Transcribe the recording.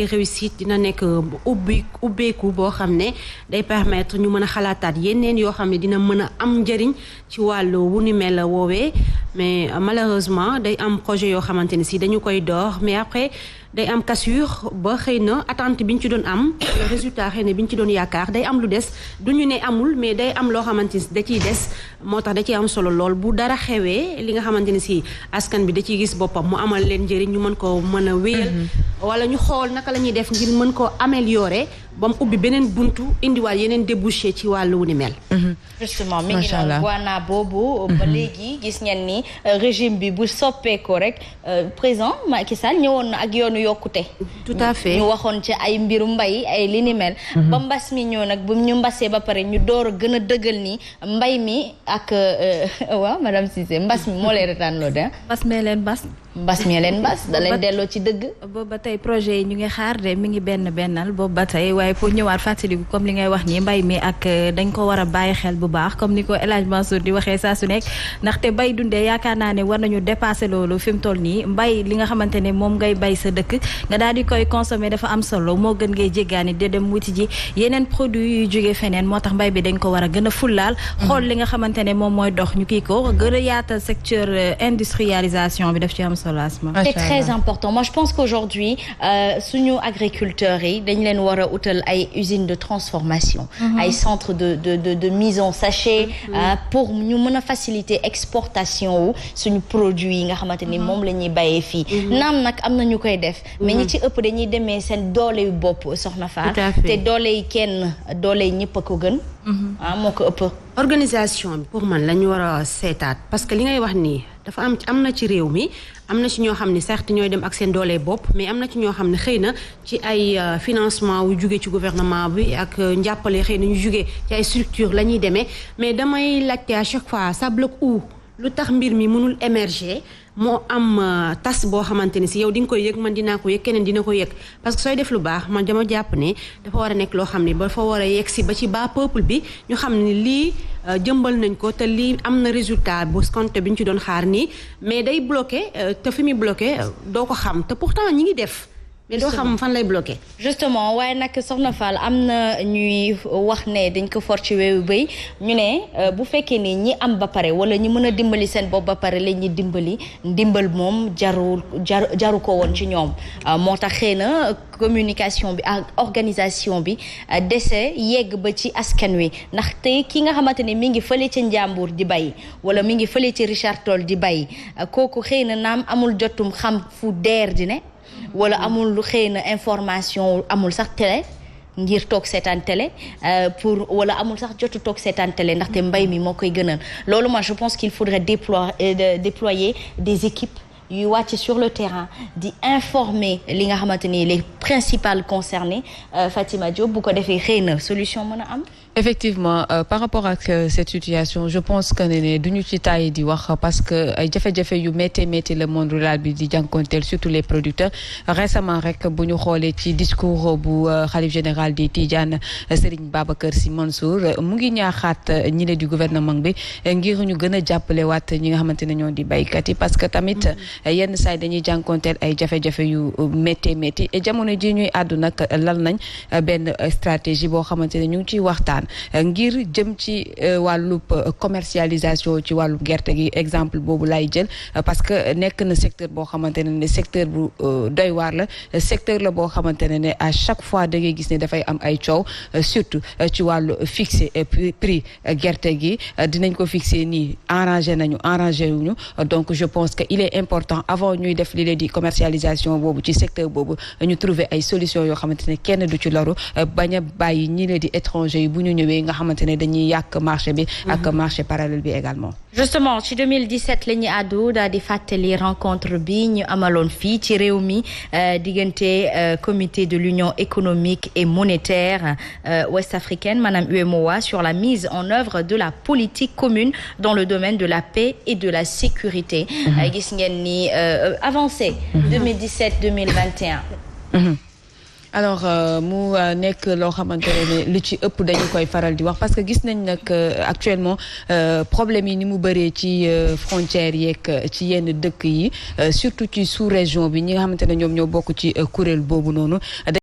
réussite dina nekk ubbeeku boo xam ne day permettre ñu mën a xalaataat yeneen yoo xam ne dina mën a am njëriñ ci wàllu wu ni mel woowee mais malheureusement day am projet yoo xamante ne si dañu koy door mais après day am cassure ba xëy na attente bi ñu ci doon am résultat xëy na bi ñu ci doon yaakaar day am lu des du ñu ne amul mais day am loo xamante ni da ciy des moo tax da ciy am solo lool bu dara xewee li nga xamante ne si askan bi da ciy gis boppam mu amal leen njëriñ ñu mën ko mën a wéyal wala ñu xool naka la ñuy def ngir mën koo améliorer ba mu ubbi beneen buntu indiwaat yeneen débouché ci wàllu wu ni mel. justement mi ngi noonu Guana boobu. ba léegi gis ngeen ni régime bi bu soppeekoo rek président Macky Sall ñëwoon na ak yoonu yokkute. tout à fait ñu waxoon ci ay mbiru mbay ay li ni mel. ba mbas mi ñëw nag bu ñu mbasee ba pare ñu door a gën a dëggal ni mbay mi ak waaw madame Cissé mbas mi moo lay retaan loo de. mbas mee leen mbas. mbas mi leen mbas da leen delloo ci dëgg. boobu ba tey projet yi ñu ngi xaar de mi ngi bennal boobu ba tey waaye pour ñëwaat fàttaliku comme li ngay wax nii mbay mi ak dañ ko war a bàyyi xel bu baax comme ni ko El Hadj Mansour di waxee saa su nekk ndaxte bay dundee yaakaar naa ne war nañu dépasser loolu fi mu toll nii mbay li nga xamante ne moom ngay bay sa dëkk nga daal di koy consommer dafa am solo moo gën ngay jéggaani de dem wuti ji yeneen produit yuy jógee feneen moo tax mbay bi dañ ko war a gën a fullaal xool li nga xamante ne moom mooy dox ñu kii ko gën a yaatal secteur industrialisation bi daf ci am solo asma. C'est très important. Moi je pense qu'aujourd'hui suñu agriculteurs yi dañ leen war a utal ay usines de transformation ay centres de mise en sachet pour ñu mën a faciliter exportation wu suñu produits yi nga xamante ni moom la ñuy bayee fii naam nag am na ñu koy def mais ñi ci ëpp dañuy demee seen doole yu bopp soxna Faat te doole yi kenn doole yi ñëpp a ko gën moo ko ëpp organisation bi pour man la ñu war a seetaat parce que li ngay wax nii dafa am na ci réew mi am na ci ñoo xam ne certes ñooy dem ak seen doole bopp mais am na ci ñoo xam ne xëy na ci ay financement wu jugee ci gouvernement bi ak njàppale xëy na ñu jugee ci ay structure la ñuy demee mais damay laajte à chaque fois ça bloque où lu tax mbir mi mënul émerger moo am tas boo xamante ni si yow di nga koy yëg man dinaa ko yëg keneen dina ko yëg parce que sooy def lu baax man dama jàpp ne dafa war a nekk loo xam ne dafa war a yegg si ba ci bas peuple bi ñu xam ne lii jëmbal nañ ko te lii am na résultat bu compte bi ñu ci doon xaar nii mais day bloqué te fi muy bloqué doo ko xam te pourtant ñi ngi def mais doo xam fan lay bloqué. justement waaye nag soxna Fall am na ñuy wax ne dañ ko for ci weewu béy ñu ne bu fekkee ni ñi am ba pare wala ñi mën a dimbali seen bopp ba pare la ñuy ndimbal moom jaru ko woon ci ñoom moo tax xëy na communication bi ak organisation bi dese yegg ba ci askan wi ndax tey ki nga xamante ne mi ngi fële ci Njàmbur di bay wala mi ngi fële ci Richard Toll di bay kooku xëy na naam amul jotum xam fu deer di ne wala amul lu xëy na information amul sax télé ngir toog seetaan télé pour wala amul sax jotu toog seetaan télé ndaxte mbay mi moo koy gënal loolu moi je pense qu'il faudrait déployer des équipes yuy wàcc sur le terrain di informer li nga xamante ni les principales concernées Fatima Diop bu ko defee xëy na solution mën a am. effectivement par rapport ak cette situation je pense que ne duñu ci tàyyi di wax parce que ay jafe-jafe yu métti le monde rural bi di jànkonteel surtout les producteurs récemment rek bu ñu xoolee ci discours bu xalif général di Tidiane Serigne Babacar Sy Mansour mu ngi ñaaxaat ñi ne du gouvernement bi ngir ñu gën a jàppale waat ñi nga xamante ne ñoo di baykat yi parce que tamit yenn saa yi dañuy jànkonteel ay jafe-jafe yu métti jamono ji ñuy àddu nag lal nañ benn stratégie boo xamante ne ñu ngi ciy waxtaan ngir jëm ci wàllub commercialisation ci wàllub gerte gi exemple boobu lay jël parce que nekk na secteur boo xamante ne secteur bu doy waar la secteur la boo xamante ne à chaque fois da ngay gis ne dafay am ay coow surtout ci wàllu fixé prix gerte gi dinañ ko fixé nii arrangé wuñu donc je pense que il est important avant ñuy def li leen di commercialisation boobu ci secteur boobu ñu trouver ay solutions yoo xamante ne kenn du ci loru bañ a bàyyi ñi leen di étranger yi bu ñu ñëwee nga xamante ne dañuy yàq marché bi ak marché parallèle bi également. justement ci 2017 la ñu àddu daal di fàttali rencontre bi ñu amaloon fii ci réew mi diggante comité de l'union économique et monétaire ouest-africaine maanaam UEMOA sur la mise en œuvre de la politique commune dans le domaine de la paix et de la sécurité. gis ngeen ni avancé 2017-2021. alors mu nekk loo xamante ne lu ci ëpp dañu koy faral di wax parce que gis nañ nag actuellement problème yi ni mu bëree ci frontières yeeg ci yenn dëkk yi surtout ci sous-région bi ñi nga xamante ne ñoom ñoo bokk ci kuréel boobu noonu